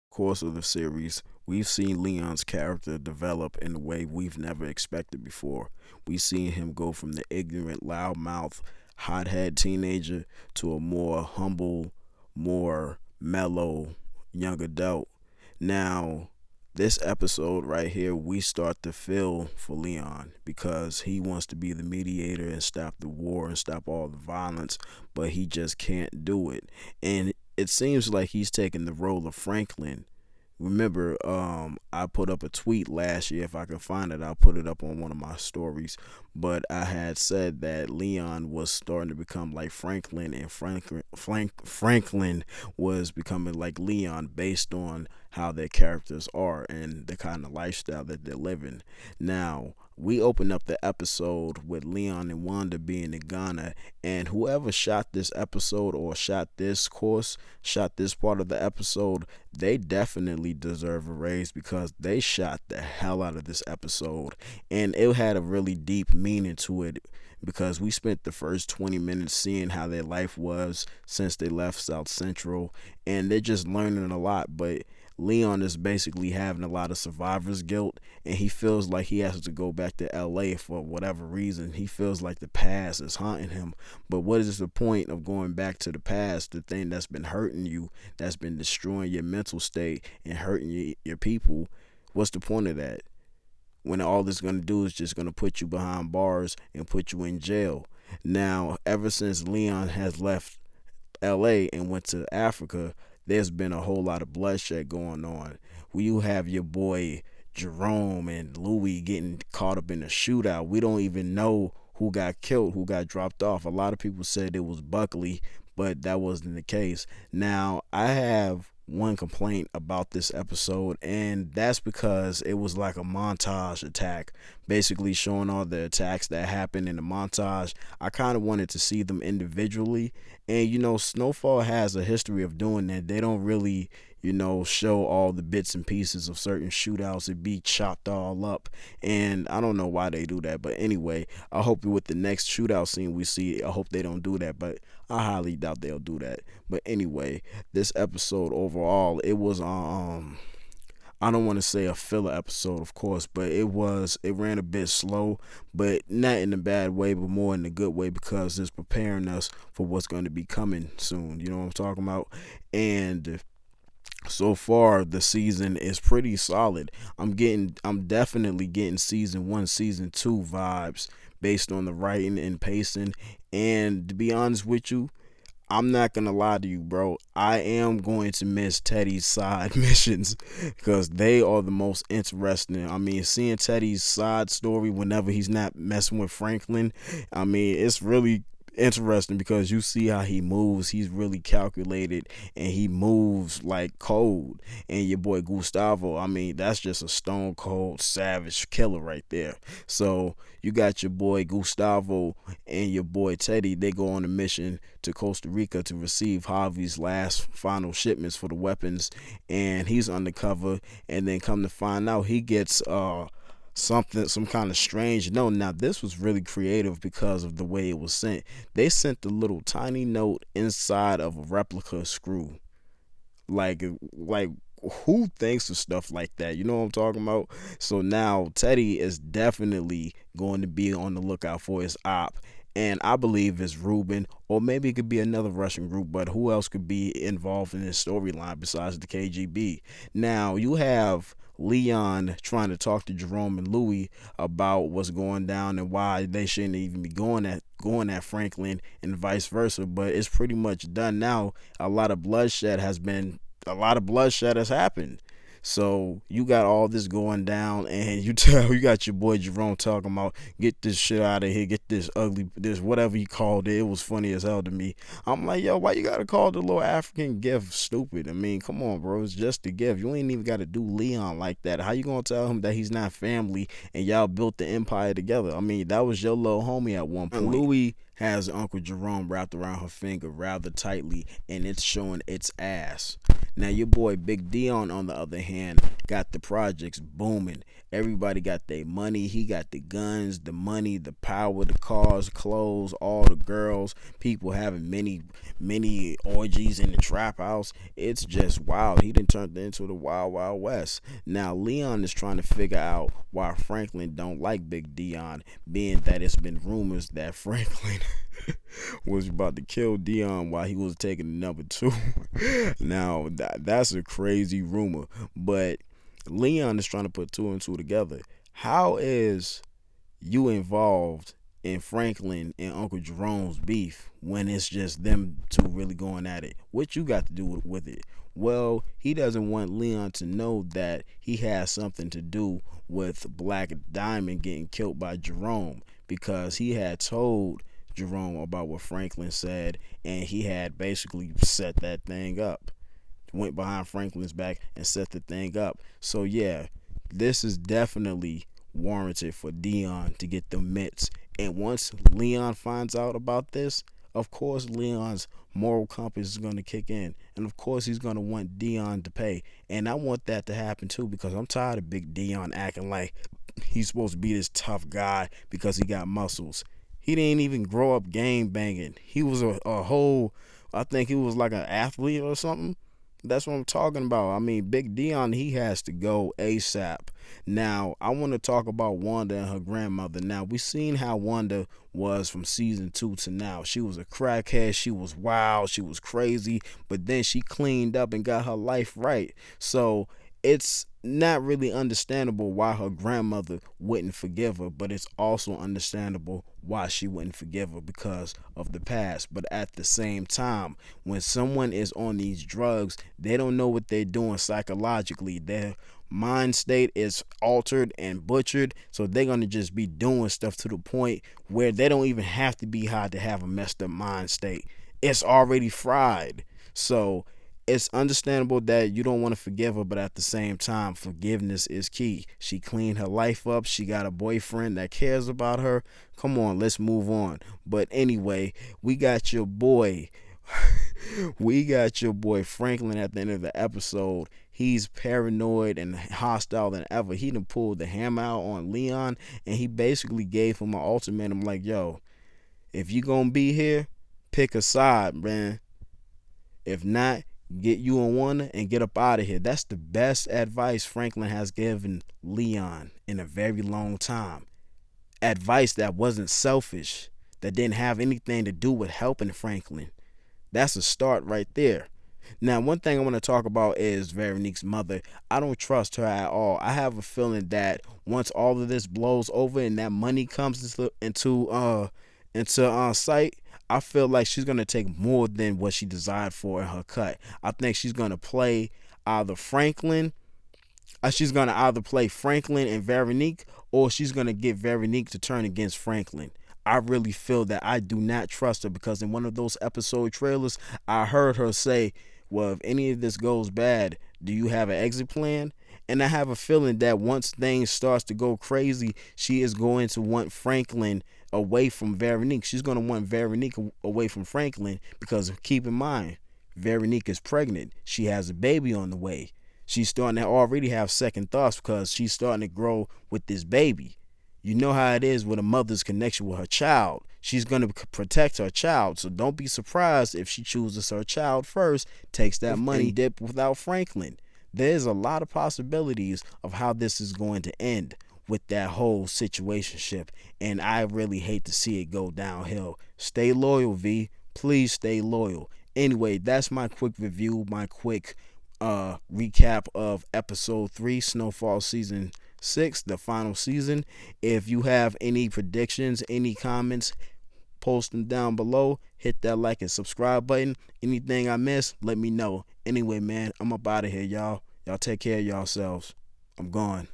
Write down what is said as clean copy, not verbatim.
course of the series, we've seen Leon's character develop in a way we've never expected before. We've seen him go from the ignorant, loudmouth, hothead teenager to a more humble, more mellow young adult. Now, this episode right here, we start to feel for Leon because he wants to be the mediator and stop the war and stop all the violence, but he just can't do it. And it seems like he's taking the role of Franklin. Remember, I put up a tweet last year. If I can find it, I'll put it up on one of my stories. But I had said that Leon was starting to become like Franklin, and Franklin was becoming like Leon based on how their characters are and the kind of lifestyle that they're living. Now, we open up the episode with Leon and Wanda being in Ghana, and whoever shot this episode or shot this part of the episode, they definitely deserve a raise because they shot the hell out of this episode, and it had a really deep meaning to it because we spent the first 20 minutes seeing how their life was since they left South Central, and they're just learning a lot. But Leon is basically having a lot of survivor's guilt, and he feels like he has to go back to LA for whatever reason. He feels like the past is haunting him. But what is the point of going back to the past, the thing that's been hurting you, that's been destroying your mental state and hurting your people? What's the point of that? When all this going to do is just going to put you behind bars and put you in jail. Now, ever since Leon has left LA and went to Africa, there's been a whole lot of bloodshed going on. You have your boy Jerome and Louis getting caught up in a shootout. We don't even know who got killed, who got dropped off. A lot of people said it was Buckley, but that wasn't the case. Now, I have one complaint about this episode, and that's because it was like a montage attack, basically showing all the attacks that happened in the montage. I kind of wanted to see them individually, and Snowfall has a history of doing that. They don't really show all the bits and pieces of certain shootouts. It be chopped all up, and I don't know why they do that. But anyway, I hope with the next shootout scene we see, I hope they don't do that. But I highly doubt they'll do that. But anyway, this episode overall, it was I don't want to say a filler episode, of course, but it ran a bit slow, but not in a bad way, but more in a good way because it's preparing us for what's going to be coming soon. You know what I'm talking about? And so far the season is pretty solid. I'm definitely getting season 1, season 2 vibes based on the writing and pacing. And to be honest with you, I'm not gonna lie to you, bro. I am going to miss Teddy's side missions because they are the most interesting. I mean, seeing Teddy's side story whenever he's not messing with Franklin, I mean, it's really interesting because you see how he moves. He's really calculated and he moves like cold. And your boy Gustavo, I mean, that's just a stone cold savage killer right there. So you got your boy Gustavo and your boy Teddy. They go on a mission to Costa Rica to receive Harvey's last final shipments for the weapons, and he's undercover. And then come to find out, he gets some kind of strange note. Now this was really creative because of the way it was sent. They sent the little tiny note inside of a replica screw. Like who thinks of stuff like that? You know what I'm talking about? So now Teddy is definitely going to be on the lookout for his op. And I believe it's Ruben, or maybe it could be another Russian group, but who else could be involved in this storyline besides the KGB? Now, you have Leon trying to talk to Jerome and Louis about what's going down and why they shouldn't even be going at Franklin and vice versa, but it's pretty much done now. A lot of bloodshed has happened. So you got all this going down, and you got your boy Jerome talking about get this shit out of here, get this whatever he called it. It was funny as hell to me. I'm like, yo, why you gotta call the little African gift stupid? I mean, come on, bro, it's just a gift. You ain't even got to do Leon like that. How you gonna tell him that he's not family and y'all built the empire together? I mean, that was your little homie at one point. Louis has Uncle Jerome wrapped around her finger rather tightly, and it's showing its ass. Now your boy Big Dion, on the other hand, got the projects booming. Everybody got their money. He got the guns, the money, the power, the cars, clothes, all the girls, people having many orgies in the trap house. It's just wild. He done turned into the wild wild west. Now Leon is trying to figure out why Franklin don't like Big Dion, being that it's been rumors that Franklin was about to kill Dion while he was taking number two. Now that's a crazy rumor, but Leon is trying to put two and two together. How is you involved in Franklin and Uncle Jerome's beef when it's just them two really going at it? What you got to do with it? Well, he doesn't want Leon to know that he has something to do with Black Diamond getting killed by Jerome, because he had told Jerome about what Franklin said, and he had basically set that thing up, went behind Franklin's back and set the thing up. So yeah, this is definitely warranted for Dion to get the mitts. And once Leon finds out about this, of course Leon's moral compass is going to kick in, and of course he's going to want Dion to pay. And I want that to happen too, because I'm tired of Big Dion acting like he's supposed to be this tough guy because he got muscles. He didn't even grow up game banging. He was a whole, I think he was like an athlete or something. That's what I'm talking about. I mean, Big Dion, he has to go ASAP. Now, I want to talk about Wanda and her grandmother. Now, we seen how Wanda was from season 2 to now. She was a crackhead. She was wild. She was crazy. But then she cleaned up and got her life right. So it's not really understandable why her grandmother wouldn't forgive her, but it's also understandable why she wouldn't forgive her because of the past. But at the same time, when someone is on these drugs, they don't know what they're doing psychologically. Their mind state is altered and butchered, so they're going to just be doing stuff to the point where they don't even have to be high to have a messed up mind state. It's already fried. So it's understandable that you don't want to forgive her, but at the same time, forgiveness is key. She cleaned her life up. She got a boyfriend that cares about her. Come on, let's move on. But anyway, we got your boy. We got your boy Franklin at the end of the episode. He's paranoid and hostile than ever. He done pulled the hammer out on Leon, and he basically gave him an ultimatum like, yo, if you gonna be here, pick a side, man. If not, get you on one and get up out of here. That's the best advice Franklin has given Leon in a very long time. Advice that wasn't selfish, that didn't have anything to do with helping Franklin. That's a start right there. Now, one thing I want to talk about is Veronique's mother. I don't trust her at all. I have a feeling that once all of this blows over and that money comes into sight, I feel like she's gonna take more than what she desired for in her cut. I think she's gonna play either Franklin. She's gonna either play Franklin and Veronique, or she's gonna get Veronique to turn against Franklin. I really feel that I do not trust her, because in one of those episode trailers, I heard her say, well, if any of this goes bad, do you have an exit plan? And I have a feeling that once things starts to go crazy, she is going to want Franklin away from Veronique. She's going to want Veronique away from Franklin, because keep in mind, Veronique is pregnant. She has a baby on the way. She's starting to already have second thoughts because she's starting to grow with this baby. You know how it is with a mother's connection with her child. She's going to protect her child. So don't be surprised if she chooses her child first, takes that money, and dip without Franklin. There's a lot of possibilities of how this is going to end with that whole situationship. And I really hate to see it go downhill. Stay loyal, V. Please stay loyal. Anyway, that's my quick review, my quick recap of episode 3, Snowfall season 6, the final season. If you have any predictions, any comments, post them down below. Hit that like and subscribe button. Anything I missed, let me know. Anyway, man, I'm up out of here, y'all. Y'all take care of yourselves. I'm gone.